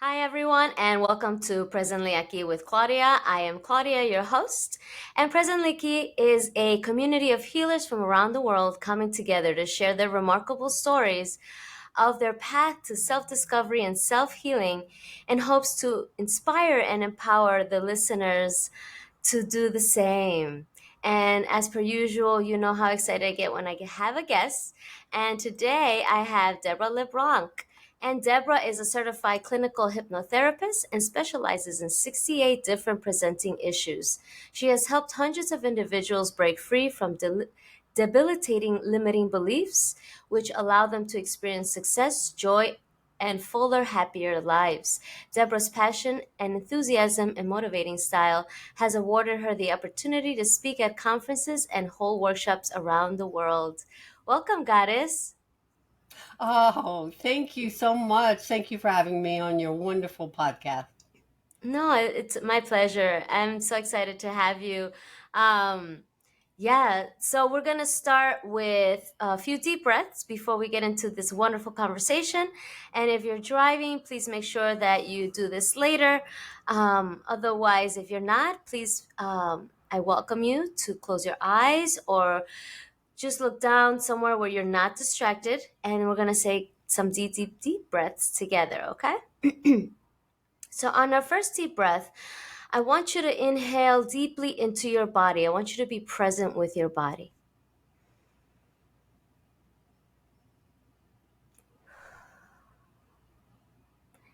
Hi, everyone, and welcome to Presently Aquí with Claudia. I am Claudia, your host, and Presently Aquí is a community of healers from around the world coming together to share their remarkable stories of their path to self discovery and self healing in hopes to inspire and empower the listeners to do the same. And as per usual, you know how excited I get when I have a guest. And today I have Deborah LeBlanc. And Deborah is a certified clinical hypnotherapist and specializes in 68 different presenting issues. She has helped hundreds of individuals break free from debilitating limiting beliefs, which allow them to experience success, joy, and fuller, happier lives. Deborah's passion and enthusiasm and motivating style has awarded her the opportunity to speak at conferences and hold workshops around the world. Welcome, Goddess. Oh, thank you so much. Thank you for having me on your wonderful podcast. No, it's my pleasure. I'm so excited to have you. Um, yeah, so we're going to start with a few deep breaths before we get into this wonderful conversation. And if you're driving, please make sure that you do this later. Otherwise, if you're not, please, I welcome you to close your eyes or just look down somewhere where you're not distracted. And we're going to say some deep, deep, deep breaths together, okay? So, on our first deep breath, I want you to inhale deeply into your body. I want you to be present with your body.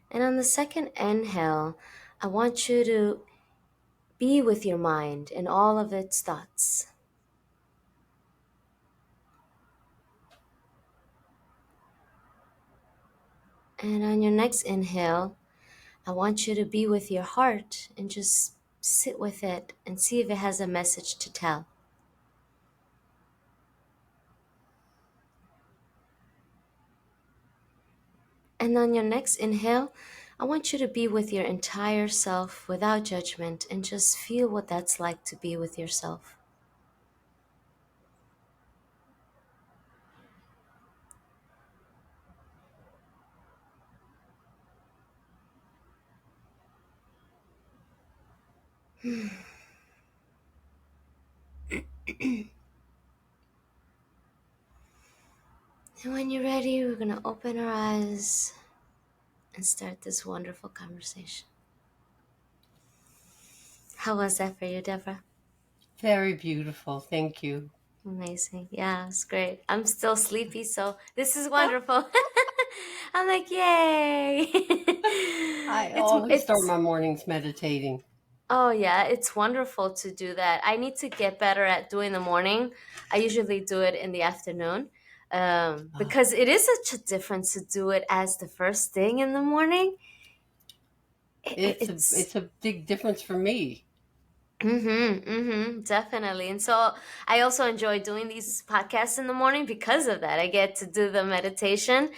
And on the second inhale, I want you to be with your mind and all of its thoughts. And on your next inhale, I want you to be with your heart and just sit with it and see if it has a message to tell. And on your next inhale, I want you to be with your entire self without judgment and just feel what that's like to be with yourself. And when you're ready, we're going to open our eyes and start this wonderful conversation. How was that for you, Deborah? Very beautiful. Thank you. Amazing. Yeah, it's great. I'm still sleepy, so this is wonderful. I'm like, yay. I it's always start it's my mornings meditating. oh yeah, it's wonderful to do that. I need to get better at doing the morning. I usually do it in the afternoon. Uh, Because it is such a difference to do it as the first thing in the morning. it's a It's it's a big difference for me. definitely. And so I also enjoy doing these podcasts in the morning because of that. I get to do the meditation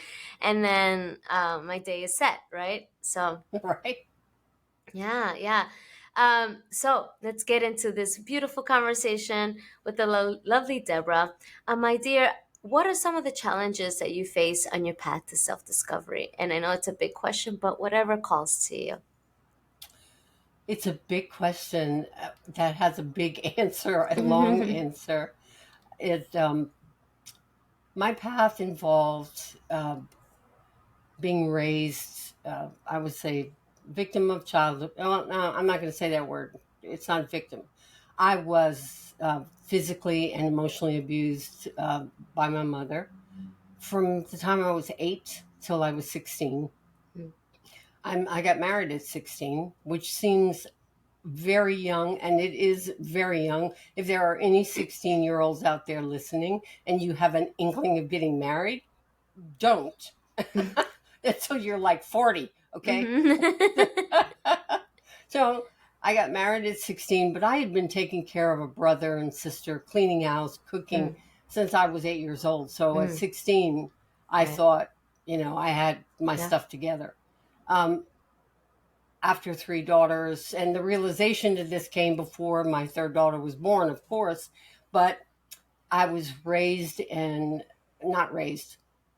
and then my day is set, right? So, Right? yeah, yeah. So let's get into this beautiful conversation with the lovely Deborah. My dear, what are some of the challenges that you face on your path to self discovery? And I know it's a big question, but whatever calls to you. It's a big question that has a big answer, a long answer. It My path involved being raised. I would say victim of childhood. Oh, no, I'm not going to say that word. It's not victim. I was physically and emotionally abused by my mother from the time I was 8 till I was 16. I got married at 16, which seems very young, and it is very young. If there are any 16-year-olds out there listening and you have an inkling of getting married, don't. Until you're like 40, okay? So I got married at 16, but I had been taking care of a brother and sister, cleaning house, cooking since I was 8 years old. So at 16, I Right. thought, I had my Yeah. stuff together. Um, After three daughters, and the realization that this came before my third daughter was born, of course, but I was raised in, not raised,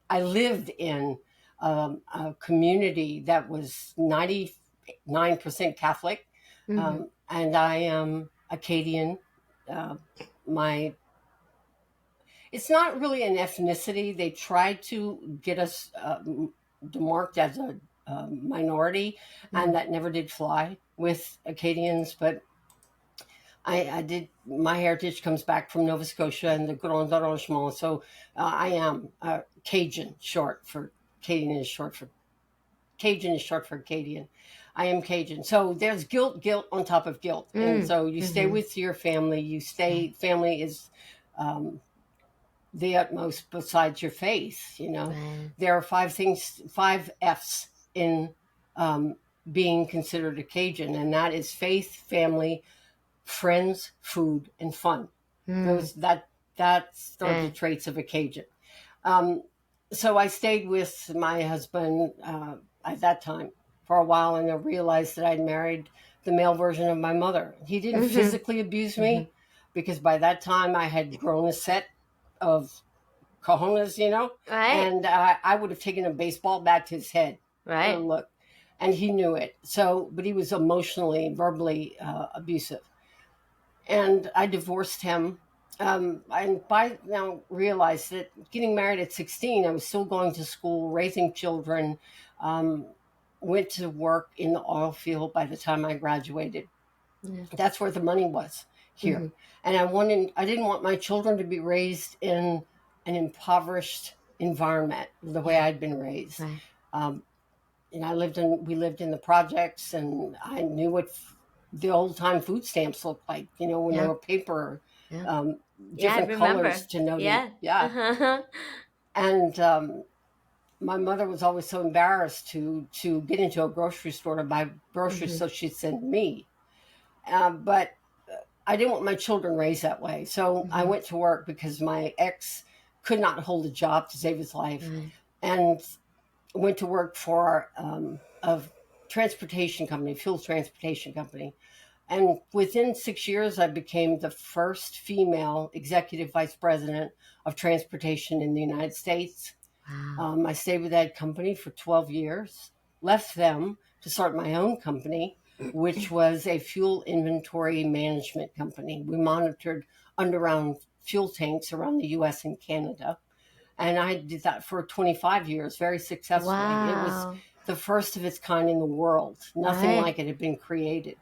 I lived in a community that was 99% Catholic, Mm-hmm. and I am Acadian. Uh, my It's not really an ethnicity. They tried to get us demarked as a minority, and Mm. that never did fly with Acadians. But I did. My heritage comes back from Nova Scotia and the Grand Arrangement. So I am Cajun, short for Cajun is short for Cajun is short for Acadian. I am Cajun. So there's guilt on top of guilt, and Mm. so you stay Mm-hmm. with your family. You Right. stay. Family is um, the utmost besides your faith. Right. There are five F's in um, being considered a Cajun, and that is faith, family, friends, food, and fun. Mm. That's the Right. traits of a Cajun. Um, so I stayed with my husband at that time for a while, and I realized that I'd married the male version of my mother. He didn't Mm-hmm. physically abuse Mm-hmm. me because by that time I had grown a set of cojones, Right. and I would have taken a baseball bat to his head. Right. Look, and he knew it. So, but he was emotionally, verbally abusive, and I divorced him. And by now realized that getting married at 16, I was still going to school, raising children, um, went to work in the oil field by the time I graduated. Yeah. That's where the money was here. Mm-hmm. And I didn't want my children to be raised in an impoverished environment the way Yeah. I'd been raised. Right. Um, and we lived in the projects, and I knew what the old time food stamps looked like, when they Yeah. were paper, Yeah. um, Yeah. I different colors remember. to note it. Yeah. Yeah. Uh-huh. And my mother was always so embarrassed to get into a grocery store to buy groceries, Mm-hmm. so she'd send me. But I didn't want my children raised that way. So I Mm-hmm. went to work because my ex could not hold a job to save his life, Right. and went to work for a transportation company, fuel transportation company. And within 6 years, I became the first female executive vice president of transportation in the United States. Wow. I stayed with that company for 12 years, left them to start my own company, which was a fuel inventory management company. We monitored underground fuel tanks around the US and Canada. And I did that for 25 years very successfully. It was Wow. the first of its kind in the world. Nothing Right. like it had been created.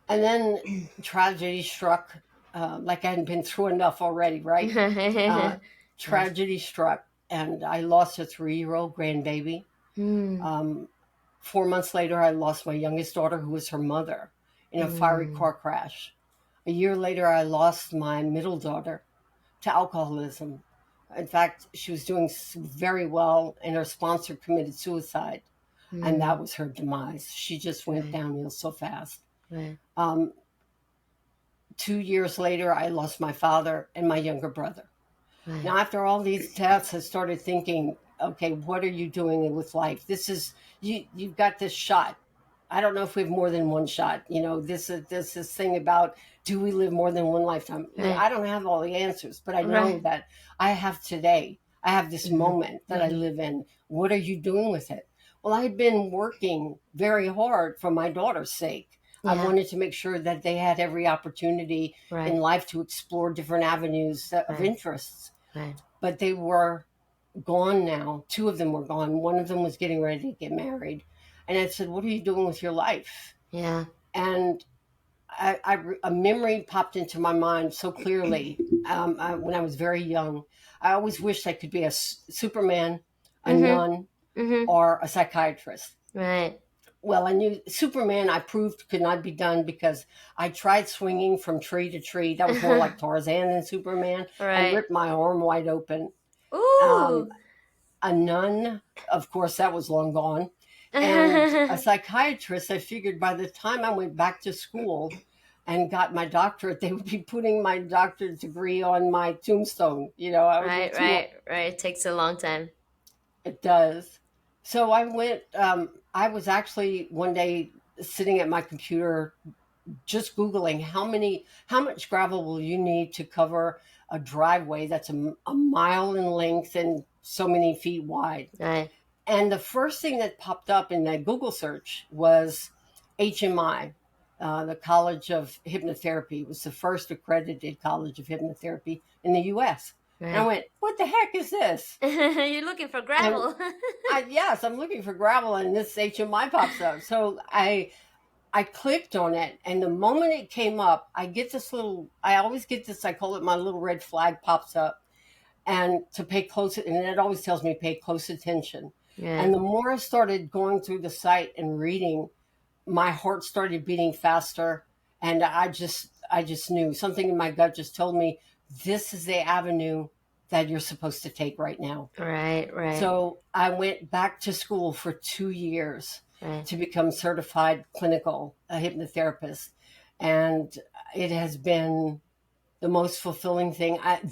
And then tragedy struck, like I hadn't been through enough already, right? Uh, Right. Tragedy struck, and I lost a 3-year-old grandbaby. Hmm. Um, 4 months later, I lost my youngest daughter, who was her mother, in a fiery Hmm. car crash. A year later, I lost my middle daughter to alcoholism. In fact, she was doing very well, and her sponsor committed suicide, and Hmm. that was her demise. She just went Right. downhill so fast. Right. Um, 2 years later, I lost my father and my younger brother. Right. Now, after all these deaths, I started thinking, okay, what are you doing with life? This is you've got this shot. I don't know if we have more than one shot. This thing about, do we live more than one lifetime? Right. I don't have all the answers, but I know Right. that I have today. I have this Mm-hmm. moment that I Mm-hmm. live in. What are you doing with it? Well, I had been working very hard for my daughter's sake. I Yeah. wanted to make sure that they had every opportunity in Right. life to explore different avenues of Right. interests. Right. But they were gone now. Two of them were gone. One of them was getting ready to get married. And I said, what are you doing with your life? Yeah. And a memory popped into my mind so clearly when I was very young. I always wished I could be a Superman, a Mm-hmm. nun, Mm-hmm. or a psychiatrist. Right. Well, I knew Superman, I proved could not be done because I tried swinging from tree to tree. That was more like Tarzan than Superman, and Right. ripped my arm wide open. Um, Ooh. a nun, of course, that was long gone. And a psychiatrist, I figured by the time I went back to school and got my doctorate, they would be putting my doctorate degree on my tombstone. I would Right. look too. Right. Right. It takes a long time. It does. So I went, I was actually one day sitting at my computer just Googling how much gravel will you need to cover a driveway that's a mile in length and so many feet wide. Right. And the first thing that popped up in that Google search was HMI, the College of Hypnotherapy. It was the first accredited college of hypnotherapy in the US. And I Right. went, what the heck is this? You're looking for And gravel. yes, I'm looking for gravel and this HMI pops up. So I clicked on it, and the moment it came up, I get this little, I always get this, I call it my little red flag pops up, and to pay close, and it always tells me pay close attention. Yeah. And the more I started going through the site and reading, my heart started beating faster, and I just knew something in my gut just told me this is the avenue that you're supposed to take right now. Right. Right. So I went back to school for 2 years Right. to become certified clinical hypnotherapist. And it has been the most fulfilling thing I've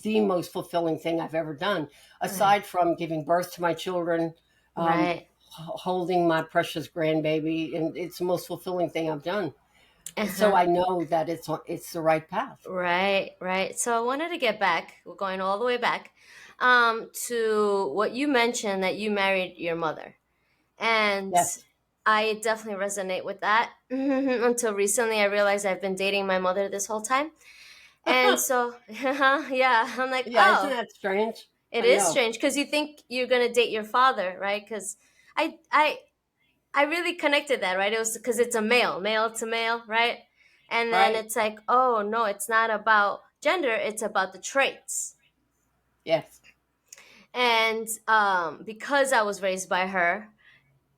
ever done, Right. aside from giving birth to my children, Right. holding my precious grandbaby. And it's the most fulfilling thing I've done. So Uh-huh. I know that it's the right path. Right, right. So I wanted to get back, we're going all the way back, to what you mentioned that you married your mother. And Yes. I definitely resonate with that. Until recently, I realized I've been dating my mother this whole time. And so, yeah, I'm like, Yeah, isn't oh, that strange? it I is know, strange because you think you're going to date your father, right? Because I, I, I really connected that, right? It was because it's a male to male, right? And then right? it's like, oh no, it's not about gender, it's about the traits. Yes, And because I was raised by her,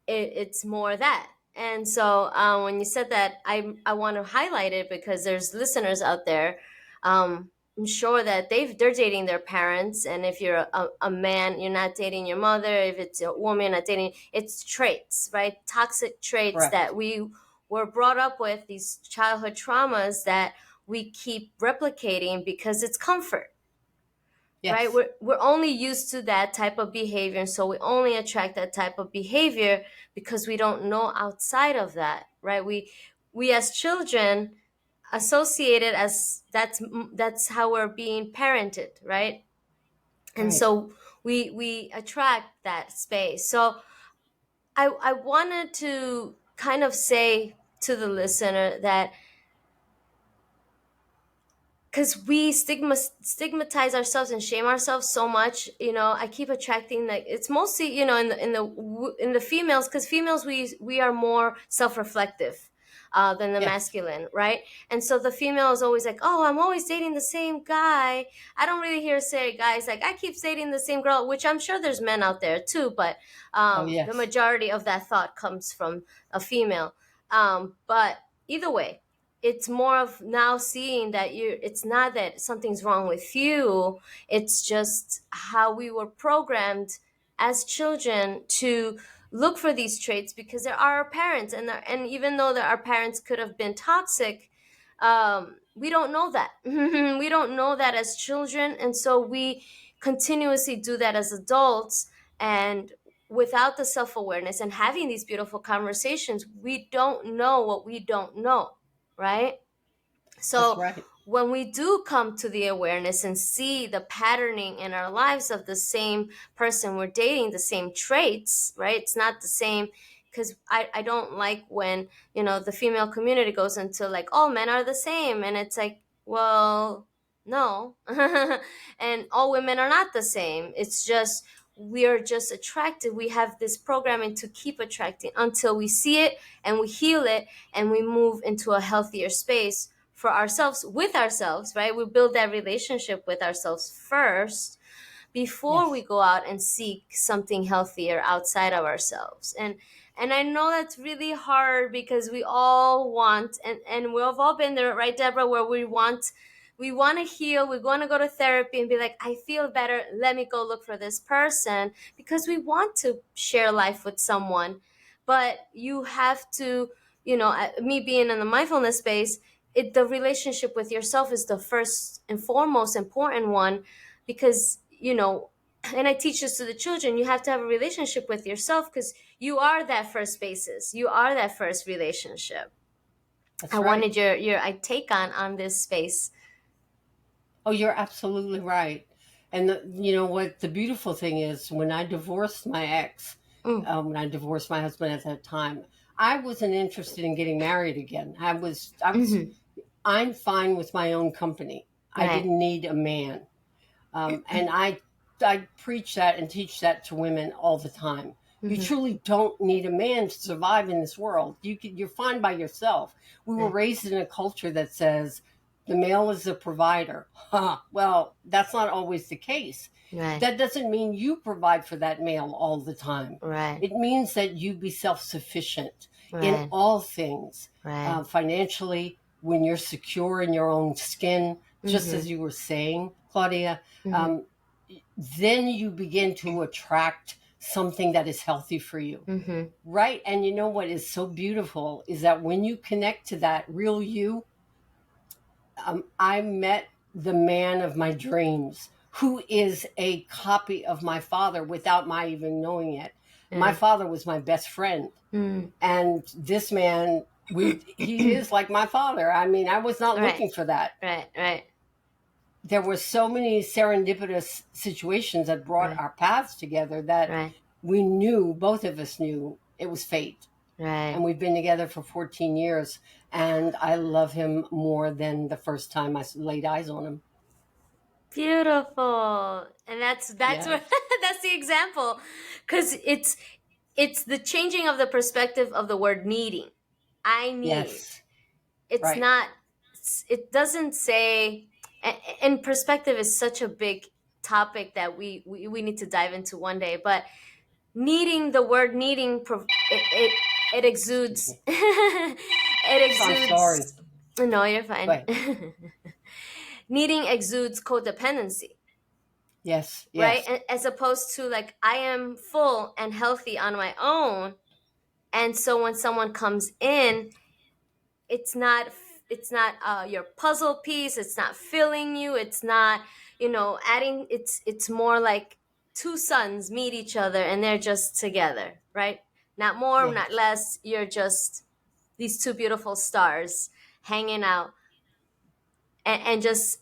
it's more that. And so when you said that, I want to highlight it because there's listeners out there. I'm sure that they're dating their parents, and if you're a man, you're not dating your mother. If it's a woman, you're not dating. It's traits, right? Toxic traits correct. that we were brought up with, these childhood traumas that we keep replicating because it's comfort, right? Yes, We're only used to that type of behavior, and so we only attract that type of behavior because we don't know outside of that, right? We as children associate it as that's how we're being parented, right? And right. so we attract that space. So I wanted to kind of say to the listener that because we stigmatize ourselves and shame ourselves so much, I keep attracting, like, it's mostly, in the females, because females, we are more self-reflective than the Yes. masculine, right? And so the female is always like, oh, I'm always dating the same guy. I don't really hear say guys like, I keep dating the same girl, which I'm sure there's men out there too, but Oh, the yes. majority of that thought comes from a female. But either way, it's more of now seeing that it's not that something's wrong with you, it's just how we were programmed as children to look for these traits because there are our parents, and even though that our parents could have been toxic, we don't know that. We don't know that as children, and so we continuously do that as adults. And without the self-awareness and having these beautiful conversations, we don't know what we don't know, right? That's So right. when we do come to the awareness and see the patterning in our lives of the same person we're dating, the same traits, right? It's not the same, because I don't like when, the female community goes into like, all men are the same. And it's like, well, no. And all women are not the same. It's just, we are just attracted. We have this programming to keep attracting until we see it and we heal it and we move into a healthier space for ourselves, with ourselves, right? We build that relationship with ourselves first before we Yes. go out and seek something healthier outside of ourselves. And I know that's really hard because we all want, and we've all been there, right, Deborah, where we want to heal, we want to go to therapy and be like, I feel better, let me go look for this person, because we want to share life with someone. But you have to, me being in the mindfulness space, the relationship with yourself is the first and foremost important one, because and I teach this to the children, you have to have a relationship with yourself because you are that first basis, you are that first relationship. I That's right. wanted your take on this space. Oh, you're absolutely right. And you know what? The beautiful thing is, when I divorced my ex, Mm. when I divorced my husband at that time, I wasn't interested in getting married again. Mm-hmm. I'm fine with my own company. I Right. didn't need a man. And I preach that and teach that to women all the time. You Mm-hmm. truly don't need a man to survive in this world. You're fine by yourself. We were Right. raised in a culture that says the male is the provider. Huh. Well, that's not always the case. Right. That doesn't mean you provide for that male all the time. Right. It means that you be self sufficient in Right. all things, Right. financially, when you're secure in your own skin, just Mm-hmm. as you were saying, Claudia. Mm-hmm. Um, then you begin to attract something that is healthy for you. Mm-hmm. Right. And you know what is so beautiful is that when you connect to that real you, I met the man of my dreams who is a copy of my father without my even knowing it. My Right. father was my best friend. Mm. And this man, he is like my father. I mean, I was not Right. looking for that. Right. Right. There were so many serendipitous situations that brought Right. our paths together that Right. we knew, both of us knew, it was fate. And Right. we've been together for 14 years. And I love him more than the first time I laid eyes on him. Beautiful. And that's what Yes. that's the example, cuz it's the changing of the perspective of the word needing. I need. Yes. It's Right. not, it doesn't say, and perspective is such a big topic that we need to dive into one day, but needing, the word needing, it Excuse exudes me. it I'm sorry. exudes, no, you're Go fine. ahead. Needing exudes codependency, Yes. right? Yes. As opposed to, like, I am full and healthy on my own, and so when someone comes in, it's not, it's not your puzzle piece, it's not filling you, it's not, adding, it's more like two suns meet each other and they're just together, right? Not more, not Yes. less, you're just these two beautiful stars hanging out, and just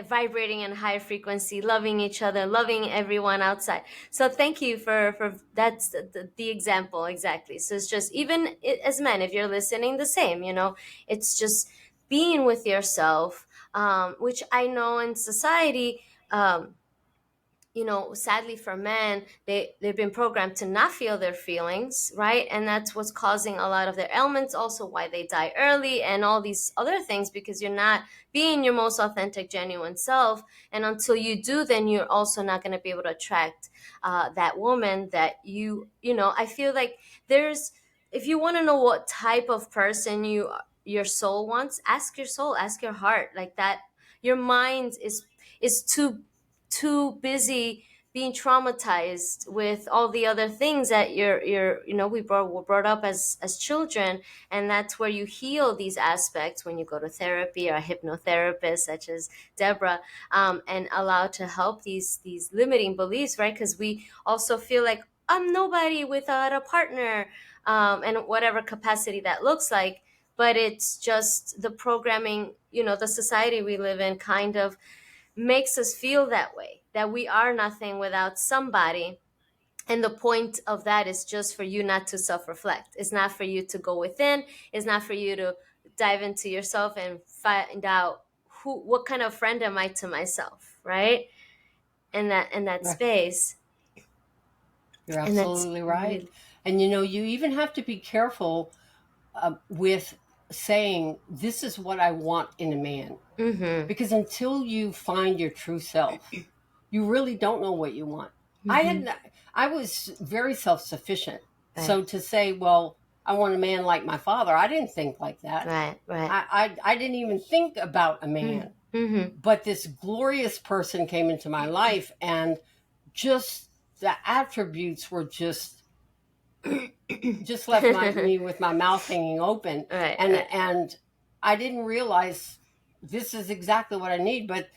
vibrating in high frequency, loving each other, loving everyone outside. So thank you for that's the example exactly. So it's just, even as men, if you're listening, the same, it's just being with yourself, which I know in society, sadly for men, they've been programmed to not feel their feelings, right? And that's what's causing a lot of their ailments, also why they die early and all these other things, because you're not being your most authentic, genuine self. And until you do, then you're also not going to be able to attract that woman that I feel like there's, if you want to know what type of person your soul wants, ask your soul, ask your heart, like that. Your mind is too busy being traumatized with all the other things that were brought up as children. And that's where you heal these aspects when you go to therapy or a hypnotherapist such as Deborah, and allow to help these limiting beliefs, right? Because we also feel like, I'm nobody without a partner, and whatever capacity that looks like. But it's just the programming, the society we live in kind of makes us feel that way, that we are nothing without somebody. And the point of that is just for you not to self-reflect. It's not for you to go within. It's not for you to dive into yourself and find out what kind of friend am I to myself, right? In that Right. space. You're And that's absolutely right. really. And you even have to be careful with saying, this is what I want in a man. Mm-hmm. Because until you find your true self, you really don't know what you want. Mm-hmm. I was very self-sufficient. Right. So to say, well, I want a man like my father, I didn't think like that. Right. Right. I didn't even think about a man. Mm-hmm. But this glorious person came into my life, and just the attributes were just left me with my mouth hanging open. Right. Right. And I didn't realize this is exactly what I need. But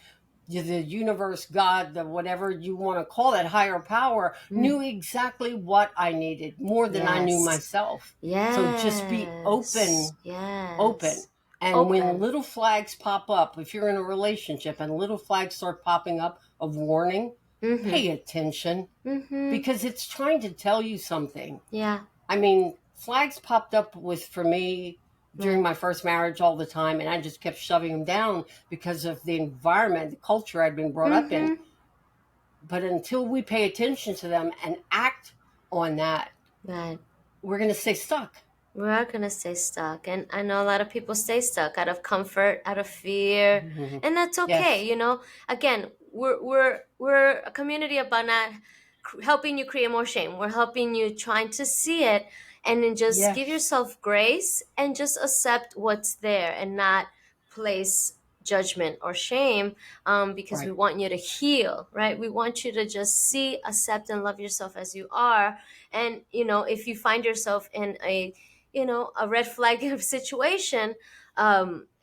the universe, God, the whatever you want to call it, higher power, Mm. knew exactly what I needed more than I knew Yes. myself. So just be Yes. open. Yes. And when Open. little flags pop up, if you're in a relationship and little flags start popping up, of warning. Mm-hmm. Pay attention, Mm-hmm. because it's trying to tell you something. Yeah. I mean, flags popped up with for me during Right. my first marriage all the time, and I just kept shoving them down because of the environment, the culture I'd been brought up in. Mm-hmm. But until we pay attention to them and act on that, Right. we're going to stay stuck. We are gonna stay stuck, and I know a lot of people stay stuck out of comfort, out of fear, Mm-hmm. and that's okay. Yes, You know, again, we're a community about not helping you create more shame. We're helping you trying to see it, and then just give yes, yourself grace and just accept what's there, and not place judgment or shame, because we right. want you to heal, right? We want you to just see, accept, and love yourself as you are. And if you find yourself in a red flag of situation,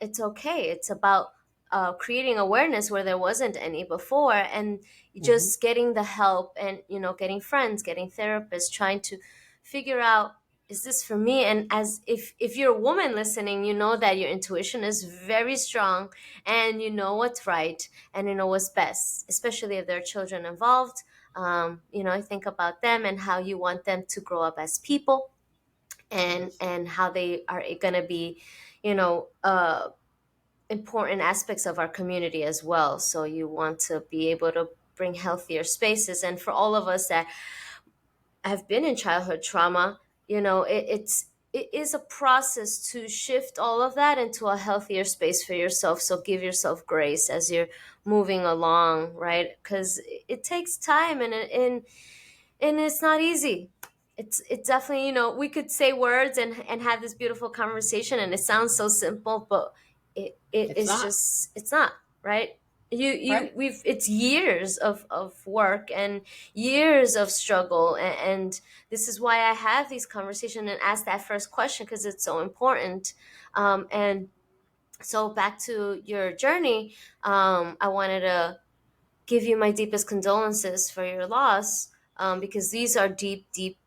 it's okay. It's about creating awareness where there wasn't any before, and Mm-hmm. just getting the help, and getting friends, getting therapists, trying to figure out, is this for me? And as if you're a woman listening, you know that your intuition is very strong, and you know what's right, and you know what's best, especially if there are children involved. I think about them and how you want them to grow up as people, and Yes, and how they are going to be, you know uh, important aspects of our community as well. So you want to be able to bring healthier spaces. And for all of us that have been in childhood trauma, it is a process to shift all of that into a healthier space for yourself. So give yourself grace as you're moving along, right? Because it takes time, and it's not easy. It's definitely, we could say words and have this beautiful conversation, and it sounds so simple, but it it's is not just, it's not, right? right. We've it's years of work and years of struggle, and this is why I have these conversations and ask that first question, because it's so important. And so back to your journey, I wanted to give you my deepest condolences for your loss, because these are deep, deep,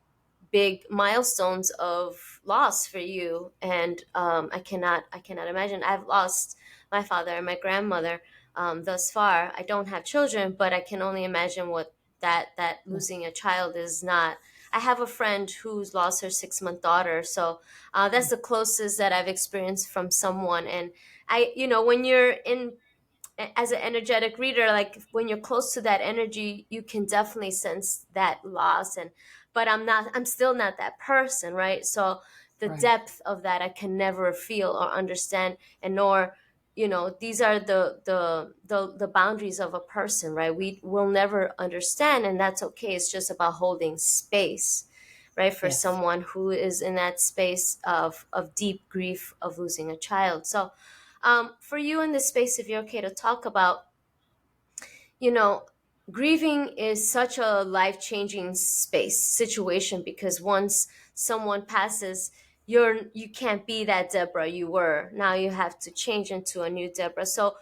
big milestones of loss for you. And I cannot imagine. I've lost my father and my grandmother, thus far. I don't have children, but I can only imagine what that losing a child is not. I have a friend who's lost her 6-month daughter, so that's the closest that I've experienced from someone. And when you're in as an energetic reader, like when you're close to that energy, you can definitely sense that loss. And but I'm still not that person, right? So the Right. depth of that I can never feel or understand. And nor, these are the boundaries of a person, right? We will never understand, and that's okay. It's just about holding space, right, for Yes. someone who is in that space of deep grief of losing a child. So for you in this space, if you're okay to talk about, you know, grieving is such a life changing space situation, because once someone passes, you can't be that Deborah you were. Now you have to change into a new Deborah. So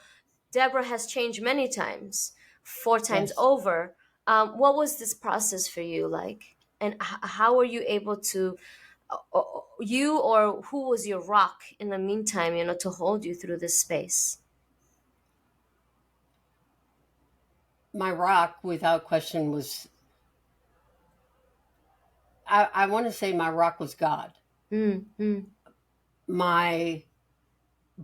Deborah has changed many times, 4 times Yes. over. What was this process for you like? And how were you able to, you, or who was your rock in the meantime, to hold you through this space? My rock, without question, was, I want to say my rock was God. Mm, mm. My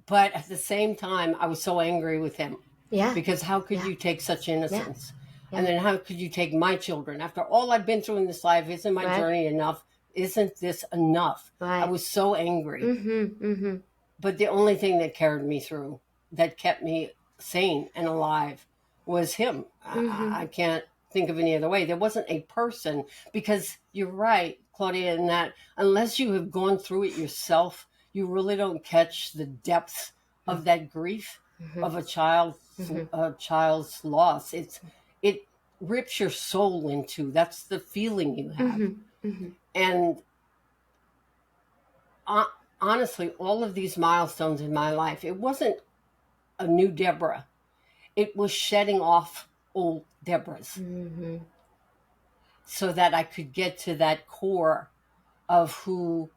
But at the same time, I was so angry with him, Yeah, because how could yeah, you take such yeah, innocence? And yeah. then how could you take my children? After all I've been through in this life, isn't my Right, journey enough? Isn't this enough? I right. was so angry. Mm-hmm, mm-hmm. But the only thing that carried me through, that kept me sane and alive, was him. Mm-hmm. I can't think of any other way. There wasn't a person, because you're right, Claudia, in that unless you have gone through it yourself, you really don't catch the depth of that grief Mm-hmm. of Mm-hmm. a child's loss. It rips your soul in two. That's the feeling you have. Mm-hmm. Mm-hmm. And uh, honestly, all of these milestones in my life, it wasn't a new Deborah. It was shedding off old Deborahs Mm-hmm. so that I could get to that core of who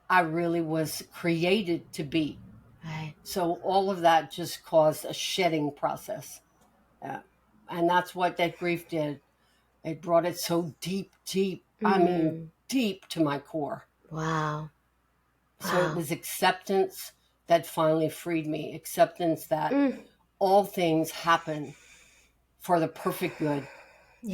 I really was created to be. Right. So all of that just caused a shedding process. Yeah. And that's what that grief did. It brought it so deep, deep, I mean, Mm. deep to my core. Wow. So it Wow. was acceptance that finally freed me. Acceptance that Mm. all things happen for the perfect good.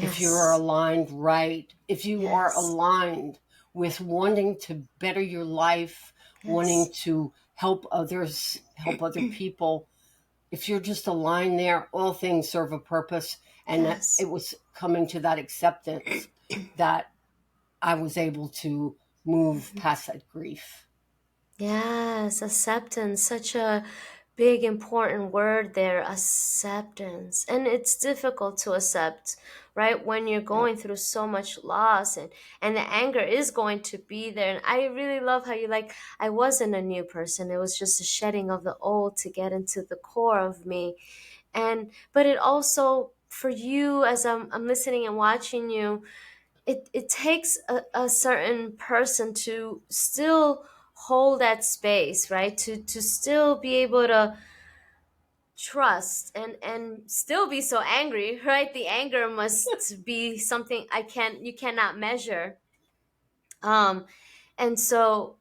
If you're Yes. aligned right, if you are Yes. aligned with wanting to better your life, wanting Yes. to help others, help other people, if you're just aligned there, all things serve a purpose. And that it Yes. was coming to that acceptance that I was able to move past that grief. Yes, acceptance, such a big important word there, acceptance. And it's difficult to accept, right? When you're Yeah. going through so much loss and the anger is going to be there. And I really love how you like I wasn't a new person. It was just a shedding of the old to get into the core of me. And but it also for you as I'm listening and watching you, it takes a certain person to still hold that space, right? To still be able to trust and still be so angry, right? The anger must be something I can't you cannot measure. Um and so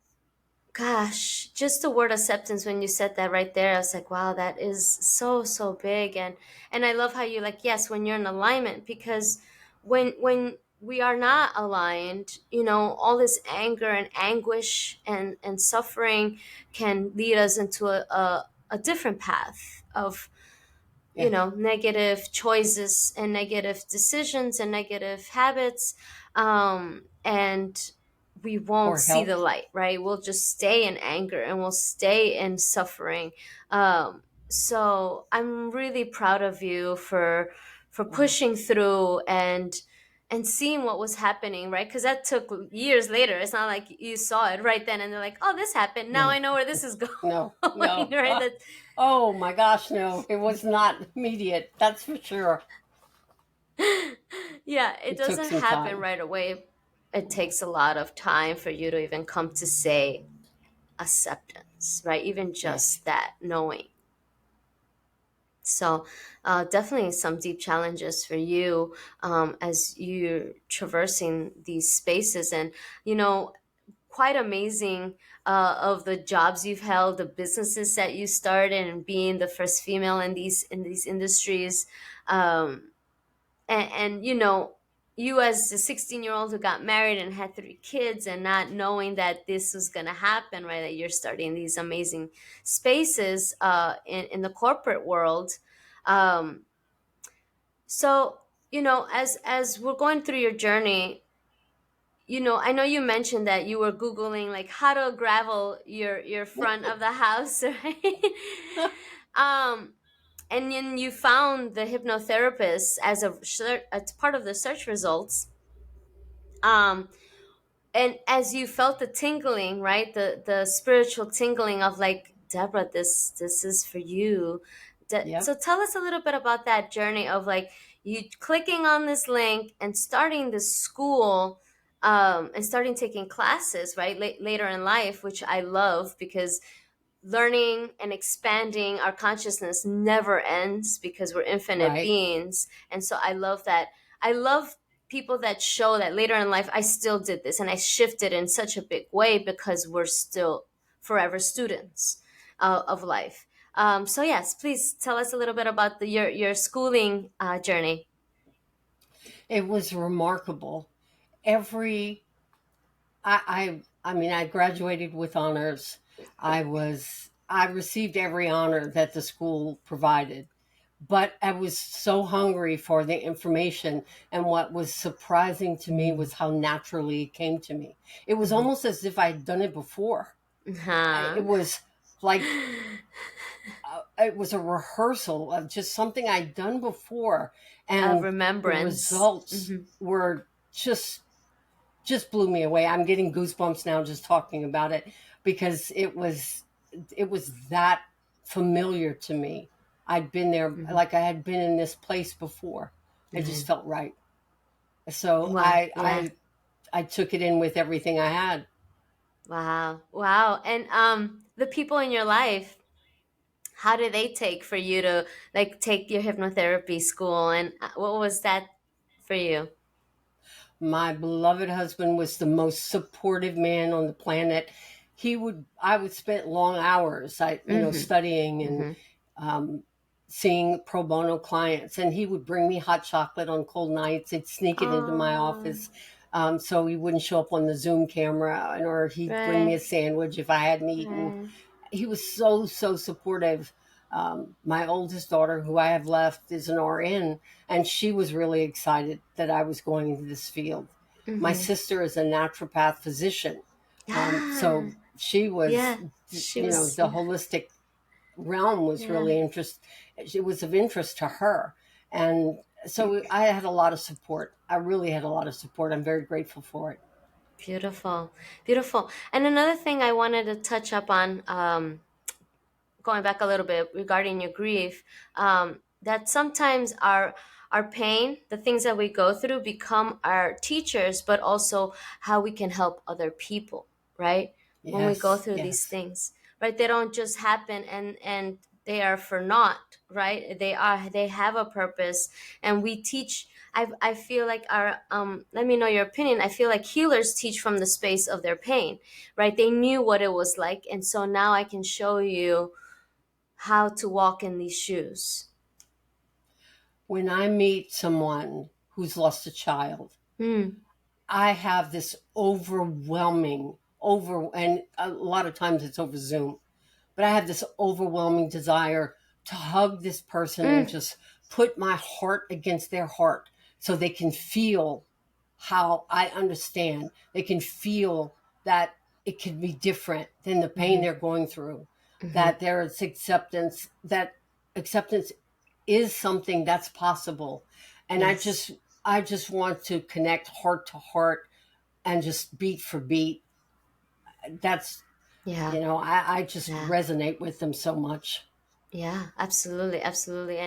gosh, just the word acceptance when you said that right there, I was like, wow, that is so so big. And I love how you like, yes, when you're in alignment, because when we are not aligned, all this anger and anguish and suffering can lead us into a different path of Yeah. negative choices and negative decisions and negative habits, and we won't Poor see the health. light, right? We'll just stay in anger and we'll stay in suffering. So I'm really proud of you for Wow. pushing through and seeing what was happening, right? Because that took years later. It's not like you saw it right then and they're like, oh, this happened, now I No, know where this is no, going. no. Right? That Oh my gosh, no. It was not immediate. That's for sure. yeah, it It took doesn't some happen time. right away. It Yeah. takes a lot of time for you to even come to say acceptance, right? Even Yes. just that knowing. So, definitely some deep challenges for you as you're traversing these spaces, and quite amazing of the jobs you've held, the businesses that you started, and being the first female in these industries. Um, and you as a 16-year-old who got married and had 3 kids and not knowing that this was going to happen, right, that you're starting these amazing spaces in the corporate world. Um, so as we're going through your journey, I know you mentioned that you were googling like how to gravel your front of the house, right? um and then you found the hypnotherapist as part of the search results. um and as you felt the tingling, right, the spiritual tingling of like, Deborah, this is for you. Yep. So tell us a little bit about that journey of like you clicking on this link and starting this school, and starting taking classes, right, later in life, which I love because learning and expanding our consciousness never ends because we're infinite Right. beings. And so I love that. I love people that show that later in life I still did this and I shifted in such a big way because we're still forever students of life. So yes, please tell us a little bit about your schooling journey. It was remarkable. Every I mean, I graduated with honors. I received every honor that the school provided. But I was so hungry for the information, and what was surprising to me was how naturally it came to me. It was almost as if I had done it before. It Uh-huh. was like it was a rehearsal of just something I'd done before, Of and the remembrance. results were just blew me away. I'm getting goosebumps now just talking about it because it was that familiar to me. I'd been there, Hmm. like I had been in this place before. It just felt right. So Wow. I Yeah. I I took it in with everything I had. Wow. Wow. And the people in your life, How did they take for you to like take your hypnotherapy school, and what was that for you? My beloved husband was the most supportive man on the planet. I would spend long hours, Mm-hmm. studying and Mm-hmm. um, seeing pro bono clients, and he would bring me hot chocolate on cold nights. He'd sneak it into my Oh, office, so he wouldn't show up on the Zoom camera, or he'd bring me right, a sandwich if I hadn't eaten. right. He was so supportive. My oldest daughter, who I have left, is an RN, and she was really excited that I was going into this field. My Mm-hmm. sister is a naturopath physician, Ah, so she was, yeah. She was, the yeah, holistic realm was yeah. really interest. It was of interest to her, and so I had a lot of support. I really had a lot of support. I'm very grateful for it. Beautiful, beautiful. And another thing I wanted to touch up on, going back a little bit regarding your grief, that sometimes our pain, the things that we go through, become our teachers, but also how we can help other people, right? When we go Yes, through these yes, things, right? They don't just happen and they are for naught, right? They have a purpose, and we teach. I feel like our let me know your opinion. I feel like healers teach from the space of their pain, right? They knew what it was like, and so now I can show you how to walk in these shoes. when I meet someone who's lost a child, Mm, I have this overwhelming over, and a lot of times it's over Zoom, but I have this overwhelming desire to hug this person and mm, just put my heart against their heart so they can feel how I understand. They can feel that it can be different than the pain mm-hmm, they're going through, mm-hmm. that there is acceptance, that acceptance is something that's possible. And Yes. I just want to connect heart to heart and just beat for beat. That's, Yeah. I just Yeah. resonate with them so much. Yeah, absolutely, absolutely,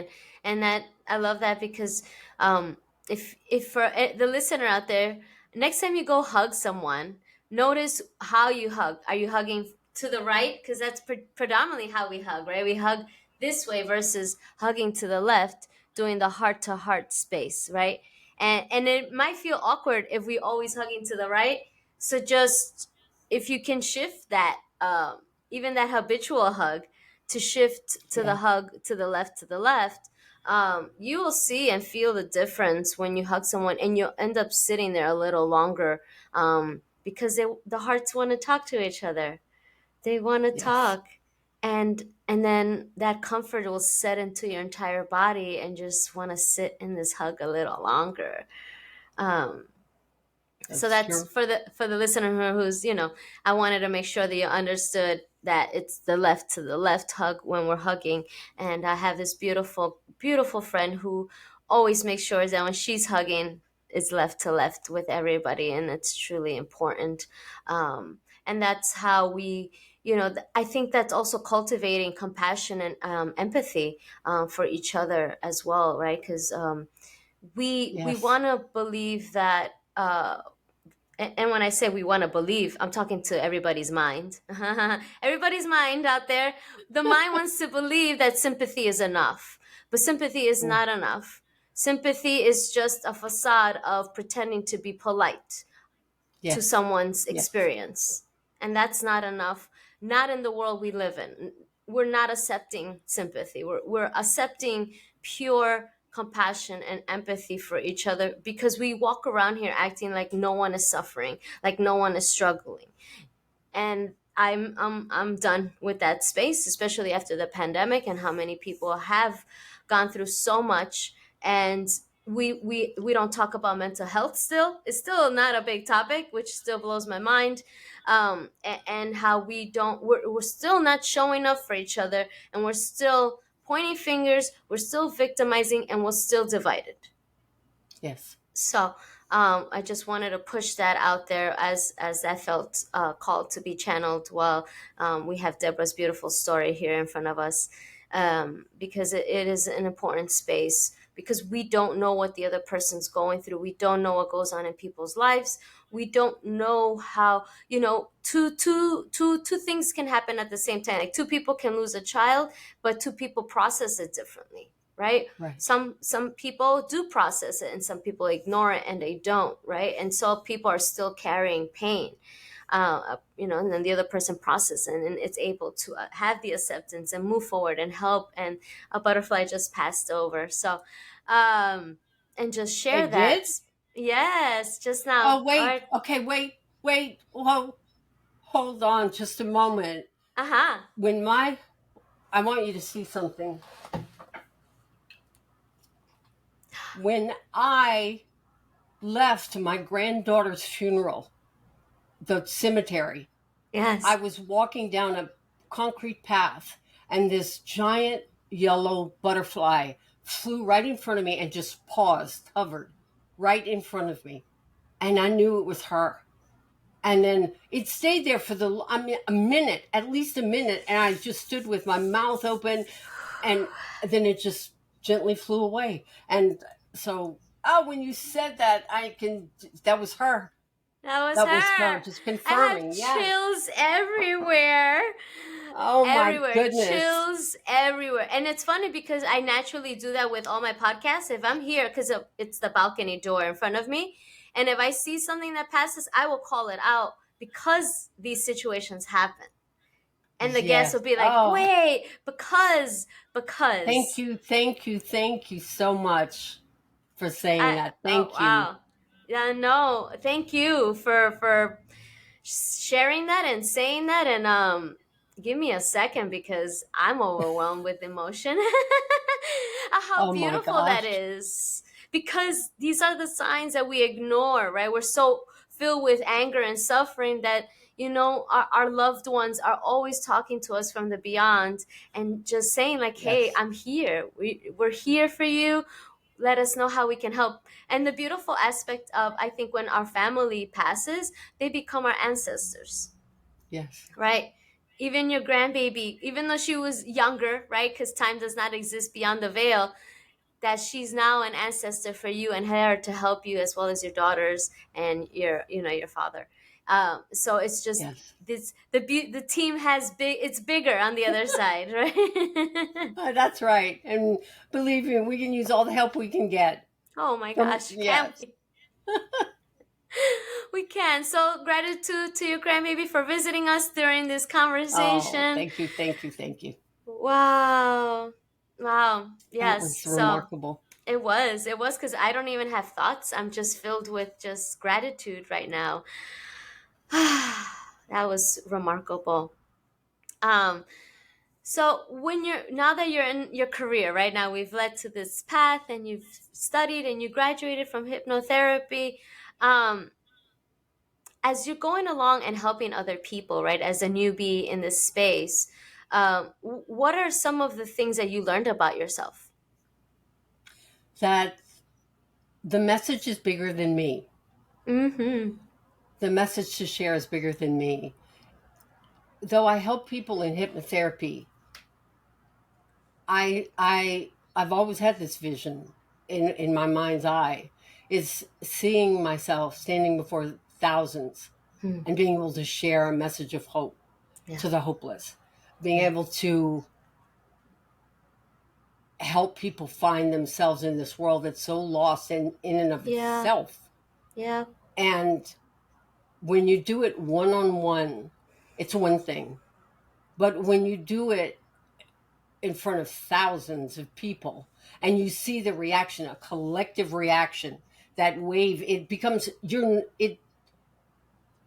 and that I love that because um, if for the listener out there, next time you go hug someone, notice how you hug. Are you hugging to the right? Because that's predominantly how we hug, right? We hug this way versus hugging to the left, doing the heart to heart space, right? And it might feel awkward if we always hugging to the right. So just if you can shift that, even that habitual hug to shift to the Yeah. hug to the left, you will see and feel the difference when you hug someone, and you'll end up sitting there a little longer, because the hearts want to talk to each other. They want to Yes. talk, and then that comfort will set into your entire body, and just want to sit in this hug a little longer. Um, so That's that's true. for the listener who's, I wanted to make sure that you understood that it's the left to the left hug when we're hugging. And I have this beautiful friend who always makes sure that when she's hugging, it's left to left with everybody, and it's truly important. And that's how we, I think that's also cultivating compassion and empathy, for each other as well, right? Because we Yes. want to believe that, and when I say we want to believe, I'm talking to everybody's mind. Everybody's mind out there. The mind wants to believe that sympathy is enough, but sympathy is Mm. not enough. Sympathy is just a facade of pretending to be polite to Yes. someone's Yes. experience. And that's not enough. Not in the world we live in. We're not accepting sympathy. We're accepting pure compassion and empathy for each other, because we walk around here acting like no one is suffering, like no one is struggling. And I'm done with that space, especially after the pandemic and how many people have gone through so much. And we don't talk about mental health. Still, it's still not a big topic, which still blows my mind. And how we're still not showing up for each other, and we're still pointing fingers, we're still victimizing, and we're still divided. Yes. So I just wanted to push that out there, as that felt called to be channeled, while we have Deborah's beautiful story here in front of us, because it is an important space because we don't know what the other person's going through. We don't know what goes on in people's lives. We don't know how, two things can happen at the same time. Like two people can lose a child, but two people process it differently, right? Right. Some people do process it, and some people ignore it and they don't, right? And so people are still carrying pain, and then the other person processes and it's able to have the acceptance and move forward and help. And a butterfly just passed over. So, and just share It that. did? Yes, just now. Oh, All wait. right. Okay, wait. Whoa, hold on just a moment. Uh-huh. When my, I want you to see something. When I left my granddaughter's funeral, the cemetery, I Yes. was walking down a concrete path, and this giant yellow butterfly flew right in front of me and just paused, hovered right in front of me. And I knew it was her. And then it stayed there for a minute, at least a minute. And I just stood with my mouth open, and then it just gently flew away. And so, oh, when you said that, that was her. That was That was her, her. just I have confirming. Yes. chills everywhere. Oh my Everywhere, goodness. chills everywhere. And it's funny because I naturally do that with all my podcasts. If I'm here, because it's the balcony door in front of me, and if I see something that passes, I will call it out because these situations happen. And the guests Yes. will be like, Oh, wait, because. thank you so much for saying that. Oh, Thank you. wow. Yeah, no, thank you for sharing that and saying that. And give me a second because I'm overwhelmed with emotion. How Oh my beautiful that gosh. is, because these are the signs that we ignore, right? We're so filled with anger and suffering that, our loved ones are always talking to us from the beyond and just saying like, hey, Yes. I'm here, we're here for you, let us know how we can help. And the beautiful aspect of, I think, when our family passes, they become our ancestors, Yes. right? Even your grandbaby, even though she was younger, right? Because time does not exist beyond the veil, that she's now an ancestor for you and her to help you, as well as your daughters and your father. So it's just Yes. this, the team has it's bigger on the other side, right? That's right. And believe me, we can use all the help we can get Oh my from, gosh, can't yes. we? We can. So gratitude to your grandbaby for visiting us during this Oh, conversation. thank you. Thank you. Thank you. Wow. Wow. That Yes. was So remarkable. it was because I don't even have thoughts. I'm just filled with just gratitude right now. That was remarkable. Um, so when now that you're in your career, right now we've led to this path and you've studied and you graduated from hypnotherapy. Um, as you're going along and helping other people, right, as a newbie in this space, what are some of the things that you learned about yourself? That the message is bigger than me. Mm-hmm. The message to share is bigger than me. Though I help people in hypnotherapy, I've always had this vision in my mind's eye, is seeing myself standing before thousands Hmm. and being able to share a message of hope Yeah. to the hopeless, being Yeah. able to help people find themselves in this world that's so lost in and of Yeah. itself. Yeah. And when you do it one on one, it's one thing. But when you do it in front of thousands of people and you see the reaction, a collective reaction, that wave, it becomes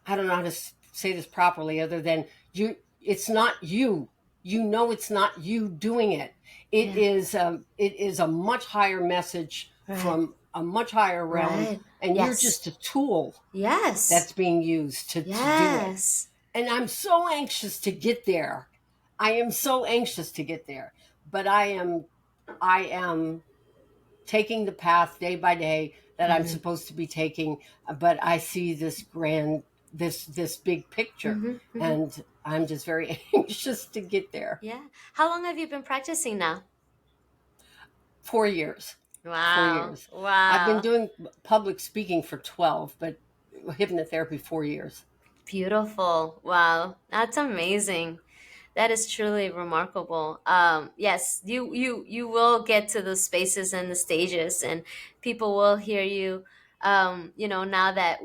I don't know how to say this properly other than it's not you. You know it's not you doing it. Yeah. It is a much higher message Right. from a much higher realm, Right. and you're Yes. just a tool Yes. that's being used to do it. Yes. And I'm so anxious to get there. I am so anxious to get there. But I am taking the path day by day that I'm Mm-hmm. supposed to be taking, but I see this big picture, Mm-hmm. Mm-hmm. and I'm just very anxious to get there. Yeah. How long have you been practicing now? 4 years. Wow. I've been Wow. doing public speaking for 12, but hypnotherapy 4 years. Beautiful. Wow. That's amazing. That is truly remarkable. Yes, you will get to those spaces and the stages, and people will hear you. Now that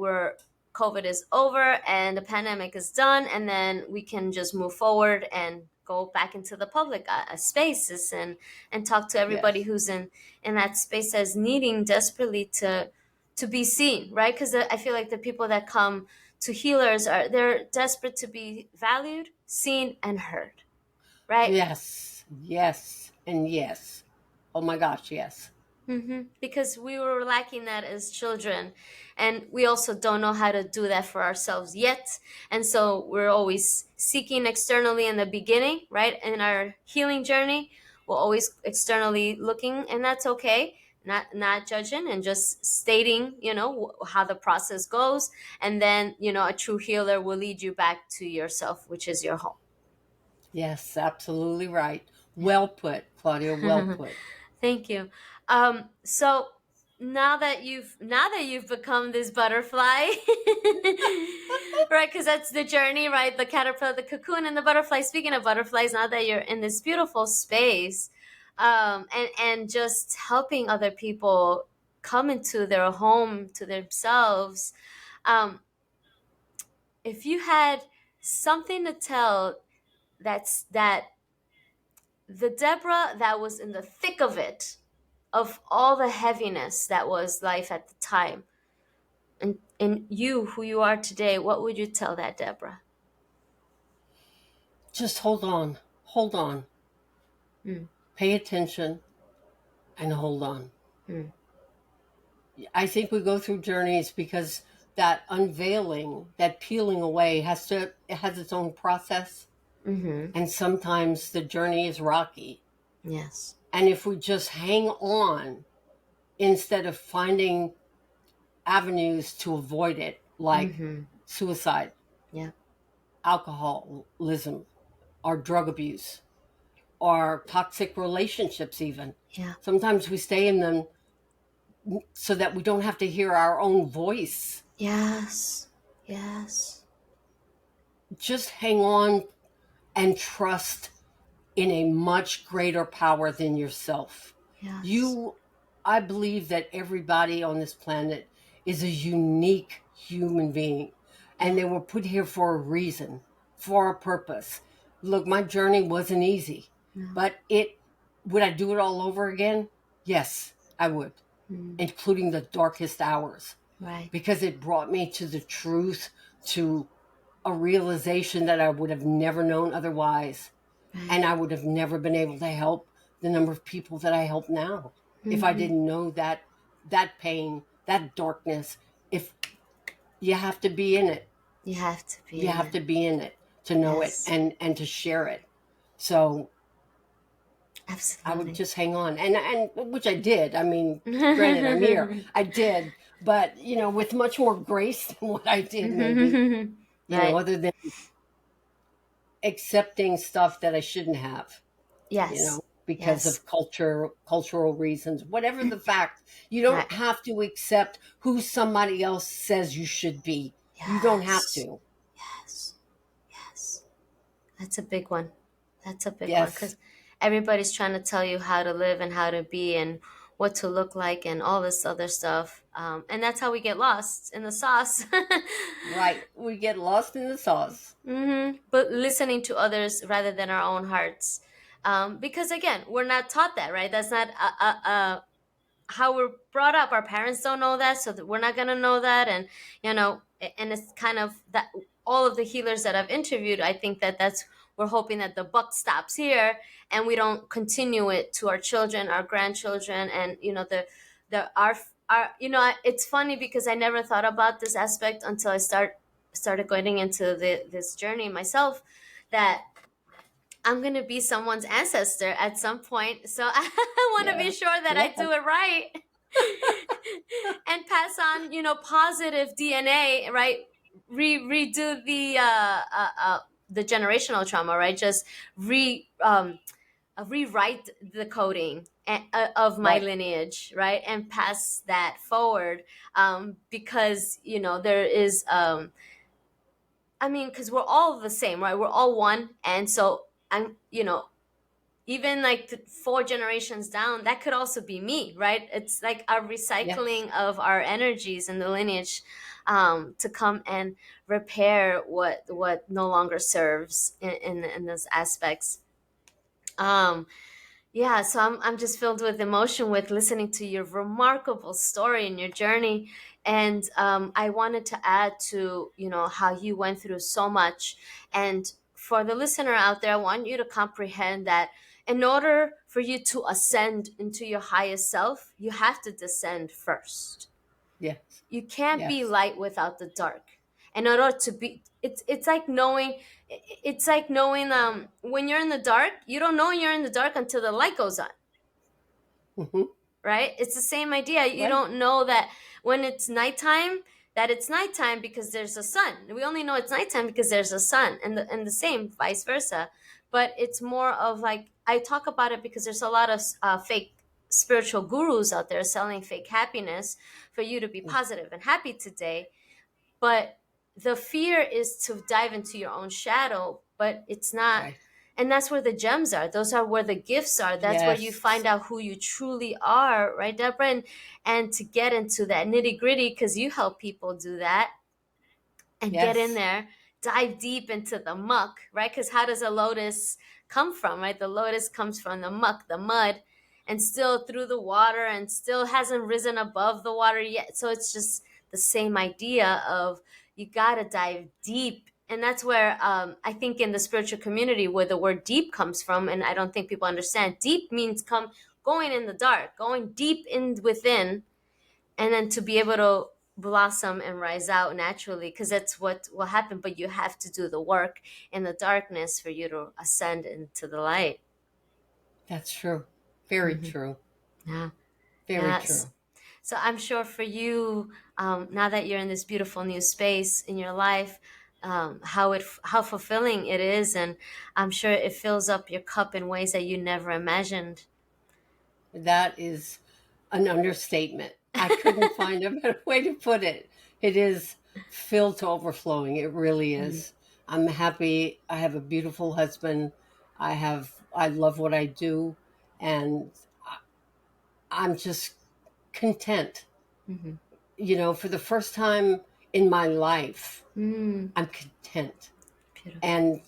COVID is over and the pandemic is done, and then we can just move forward and go back into the public spaces and talk to everybody Yes. who's in that space as needing desperately to be seen, right? Because I feel like the people that come to healers they're desperate to be valued, seen, and heard, right? Yes. Yes. And yes. Oh my gosh, yes. Because we were lacking that as children, and we also don't know how to do that for ourselves yet, and so we're always seeking externally in the beginning, right? In our healing journey, we're always externally looking, and that's okay. Not judging and just stating, how the process goes, and then a true healer will lead you back to yourself, which is your home. Yes, absolutely right. Well put, Claudia, well put. Thank you. So now that you've become this butterfly, right? Because that's the journey, right? The caterpillar, the cocoon, and the butterfly. Speaking of butterflies, now that you're in this beautiful space, and just helping other people come into their home to themselves, um, if you had something to tell, that the Deborah that was in the thick of all the heaviness that was life at the time, and you who you are today, what would you tell that Deborah? Just hold on. Hold on. Mm, Pay attention and hold on. mm, I think we go through journeys because that unveiling, that peeling away it has its own process. mm-hmm. And sometimes the journey is rocky. Yes. And if we just hang on instead of finding avenues to avoid it, like Mm-hmm. suicide, Yeah. alcoholism, or drug abuse, or toxic relationships, even. Yeah. Sometimes we stay in them so that we don't have to hear our own voice. Yes. Yes. Just hang on and trust in a much greater power than yourself. Yes. You, I believe that everybody on this planet is a unique human being, and Yeah. they were put here for a reason, for a purpose. Look, my journey wasn't easy, No. but would I do it all over again? Yes, I would, Mm. including the darkest hours, Right. because it brought me to the truth, to a realization that I would have never known otherwise, Right. and I would have never been able to help the number of people that I help now if I Mm-hmm. didn't know that pain, that darkness. If you have to be in it, You have to be you in have it. to be in it to know it Yes. and to share it. So I would Absolutely. just hang on, and which I did. I mean, granted, I'm here. I did, but with much more grace than what I did, maybe. Right. Other than accepting stuff that I shouldn't have. Yes. Because Yes. of cultural reasons, whatever the fact, you don't Right. have to accept who somebody else says you should be. You don't have Yes. to. Yes. Yes. That's a big one. That's a big one Yes, because everybody's trying to tell you how to live and how to be and what to look like and all this other stuff. And that's how we get lost in the sauce. right. We get lost in the sauce. But listening to others rather than our own hearts. Because again, we're not taught that, right? That's not how we're brought up. Our parents don't know that, so that we're not gonna know that. And and it's kind of that all of the healers that I've interviewed, I think that's we're hoping that the buck stops here and we don't continue it to our children, our grandchildren, and the our it's funny because I never thought about this aspect until I started going into this journey myself, that I'm gonna be someone's ancestor at some point. So I want to be Yeah, sure that I yeah, do it right and pass on, positive DNA, right? Redo the generational trauma, right? Just re rewrite the coding of my Right. lineage, right, and pass that forward, because there is, I mean, because we're all the same, right? We're all one, and so I'm, even like 4 generations down, that could also be me, right? It's like our Yes. recycling of our energies in the lineage, to come and repair what no longer serves in those aspects. Um, yeah, so I'm just filled with emotion with listening to your remarkable story and your journey. And I wanted to add to, how you went through so much. And for the listener out there, I want you to comprehend that in order for you to ascend into your highest self, you have to descend first. Yes. You can't be Yes. light without the dark. In order to be, it's like knowing, when you're in the dark, you don't know you're in the dark until the light goes on, Hmm. right? It's the same idea. You Right. don't know that when it's nighttime, that it's nighttime because there's a sun. We only know it's nighttime because there's a sun, and the same vice versa. But it's more of like, I talk about it because there's a lot of fake spiritual gurus out there selling fake happiness for you to be positive and happy today. But the fear is to dive into your own shadow, but it's not. Right. And that's where the gems are. Those are where the gifts are. That's where you find Yes. out who you truly are, right, Deborah? And to get into that nitty gritty, because you help people do that, and get in Yes. there, dive deep into the muck, right? Because how does a lotus come from, right? The lotus comes from the muck, the mud, and still through the water, and still hasn't risen above the water yet. So it's just the same idea of, you got to dive deep. And that's where, I think in the spiritual community, where the word deep comes from, and I don't think people understand, deep means going in the dark, going deep in within, and then to be able to blossom and rise out naturally, because that's what will happen. But you have to do the work in the darkness for you to ascend into the light. That's true. Very Hmm. true. Yeah. Very Yes. true. So I'm sure for you, now that you're in this beautiful new space in your life, how fulfilling it is, and I'm sure it fills up your cup in ways that you never imagined. That is an understatement. I couldn't find a better way to put it. It is filled to overflowing. It really Mhm. is. I'm happy. I have a beautiful husband. I love what I do, and I'm just content. Mhm. For the first time in my life, Mm, I'm content. beautiful. And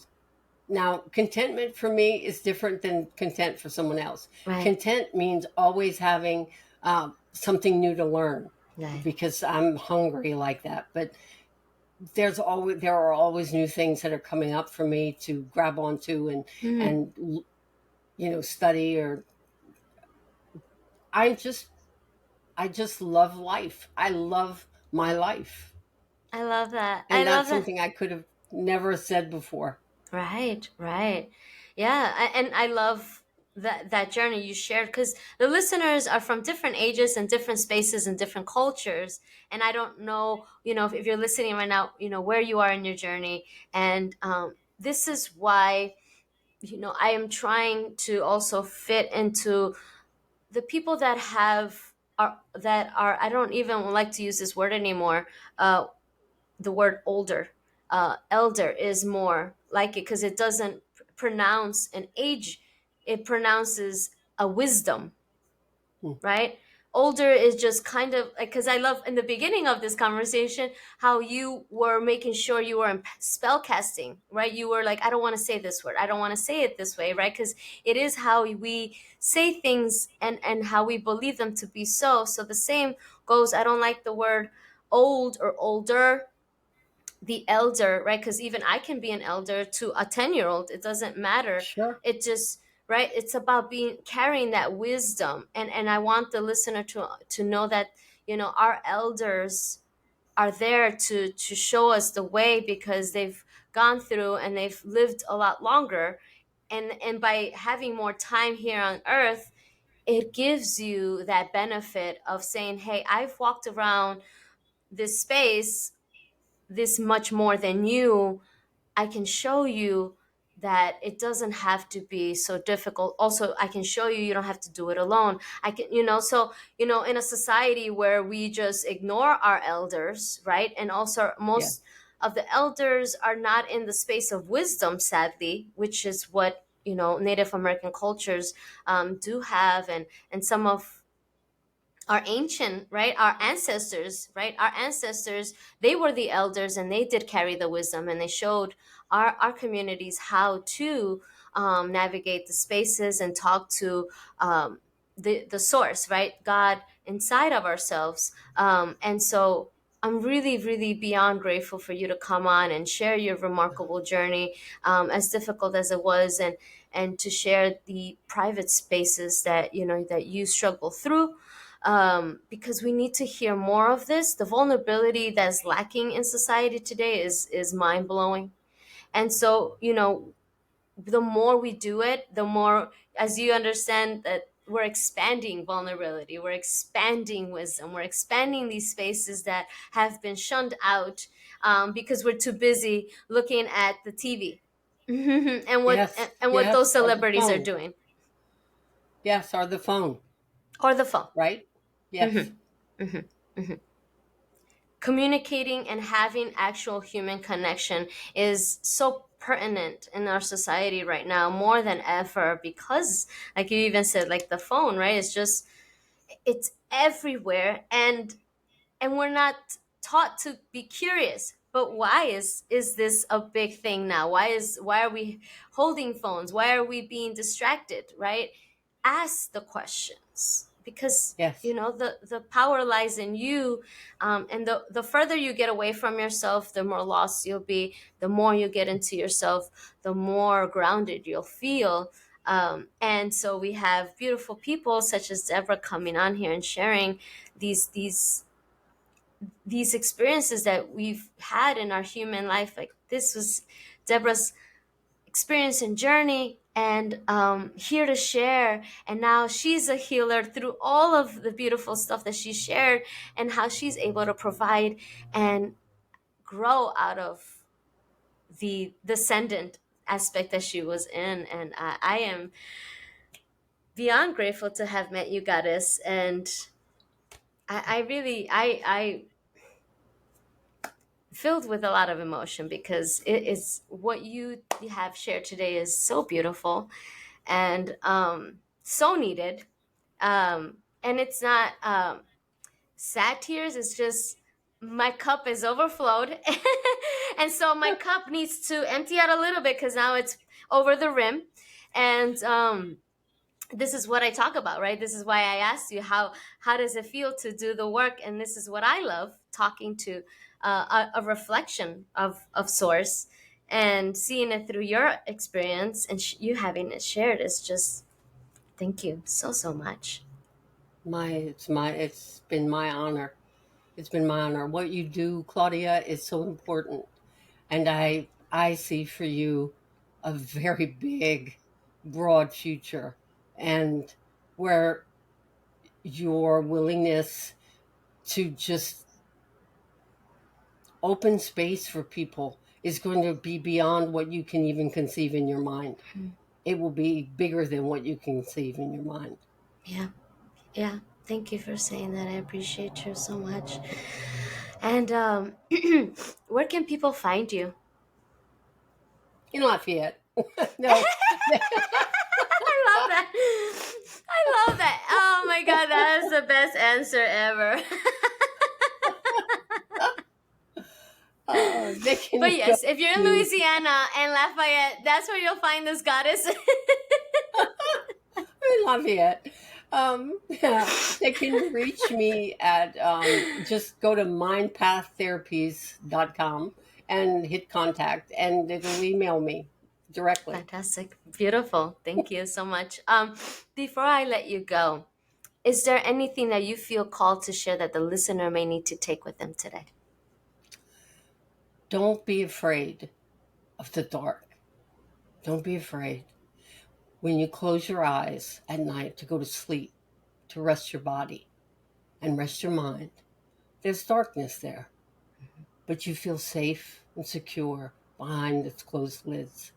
now, contentment for me is different than content for someone else. Right. Content means always having something new to learn, Right. because I'm hungry like that. But there are always new things that are coming up for me to grab onto Mm, and study. Or I just I just love life. I love my life, I love that. I and love that's that. something I could have never said before. Right, right. Yeah, and I love that journey you shared, because the listeners are from different ages and different spaces and different cultures. And I don't know, if you're listening right now, where you are in your journey. And this is why, I am trying to also fit into the people that are, I don't even like to use this word anymore, the word older. Elder is more like it, because it doesn't pronounce an age, it pronounces a wisdom, Hmm. right? Older is just kind of like, because I love in the beginning of this conversation how you were making sure you were in spell casting, right? You were like, I don't want to say this word, I don't want to say it this way, right? Because it is how we say things, and how we believe them to be. So the same goes, I don't like the word old or older, the elder, right? Because even I can be an elder to a 10-year-old, it doesn't matter. Sure. It just, right, it's about being carrying that wisdom. And I want the listener to know that, our elders are there to show us the way, because they've gone through and they've lived a lot longer. And by having more time here on earth, it gives you that benefit of saying, hey, I've walked around this space this much more than you. I can show you that it doesn't have to be so difficult. Also, I can show you, you don't have to do it alone. I can, so, in a society where we just ignore our elders, right? And also, Yeah. most of the elders are not in the space of wisdom, sadly, which is what, Native American cultures do have. And some of our ancient, right, our ancestors, right, our ancestors, they were the elders, and they did carry the wisdom, and they showed our communities how to navigate the spaces and talk to the source, right, God inside of ourselves. And so I'm really, really beyond grateful for you to come on and share your remarkable journey, as difficult as it was, and to share the private spaces that that you struggle through, because we need to hear more of this. The vulnerability that's lacking in society today is mind blowing. And so, the more we do it, the more, as you understand, that we're expanding vulnerability, we're expanding wisdom, we're expanding these spaces that have been shunned out, because we're too busy looking at the TV and what Yes. and what those Yes. Or the celebrities are phone. doing, Yes. Or the phone. or the phone. Right. Yes. Communicating and having actual human connection is so pertinent in our society right now, more than ever, because, like you even said, like the phone, right, it's everywhere. And we're not taught to be curious. But why is this a big thing now? Why are we holding phones? Why are we being distracted, right? Ask the questions, because Yes. the power lies in you. And the further you get away from yourself, the more lost you'll be. The more you get into yourself, the more grounded you'll feel. And so we have beautiful people such as Deborah coming on here and sharing these experiences that we've had in our human life. Like, this was Deborah's experience and journey, and here to share. And now she's a healer through all of the beautiful stuff that she shared, and how she's able to provide and grow out of the descendant aspect that she was in. And I am beyond grateful to have met you, Goddess. And I really, I filled with a lot of emotion, because it is what you have shared today is so beautiful, and so needed. And it's not sad tears, it's just my cup is overflowed. And so my cup needs to empty out a little bit, because now it's over the rim. And this is what I talk about, right? This is why I asked you, how does it feel to do the work? And this is what I love, talking to a reflection of source, and seeing it through your experience, and you having it shared is just, thank you so, so much. It's been my honor. It's been my honor. What you do, Claudia, is so important. And I see for you a very big, broad future, and where your willingness to just open space for people is going to be beyond what you can even conceive in your mind. It will be bigger than what you can conceive in your mind. Yeah, yeah, thank you for saying that. I appreciate you so much. And where can people find you? In Lafayette. No. I love that. I love that. Oh my god, that is the best answer ever. They But can go yes, if you're in to Louisiana and Lafayette, that's where you'll find this goddess. Lafayette. Yeah, they can reach me at just go to mindpaththerapies.com and hit contact, and it'll email me directly. Fantastic. Beautiful. Thank you so much. Before I let you go, is there anything that you feel called to share that the listener may need to take with them today? Don't be afraid of the dark. Don't be afraid. When you close your eyes at night to go to sleep, to rest your body and rest your mind, there's darkness there, but you feel safe and secure behind its closed lids.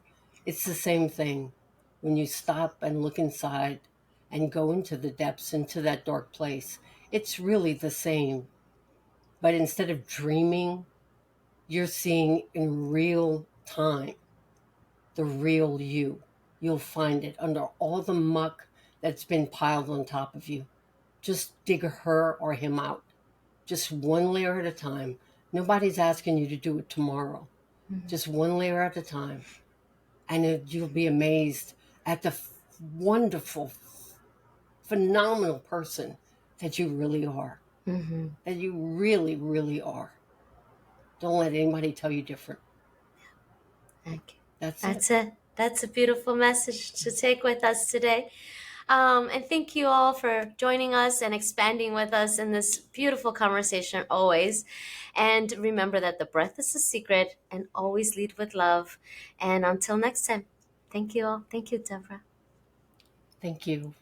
It's the same thing when you stop and look inside and go into the depths, into that dark place. It's really the same. But instead of dreaming, you're seeing in real time the real you. You'll find it under all the muck that's been piled on top of you. Just dig her or him out, just one layer at a time. Nobody's asking you to do it tomorrow, Mhm. just one layer at a time. And you'll be amazed at the wonderful, phenomenal person that you really are, Mhm. that you really, really are. Don't let anybody tell you different. Okay. That's it. That's it. That's a beautiful message to take with us today. And thank you all for joining us and expanding with us in this beautiful conversation always. And remember that the breath is a secret and always lead with love. And until next time, thank you all. Thank you, Deborah. Thank you.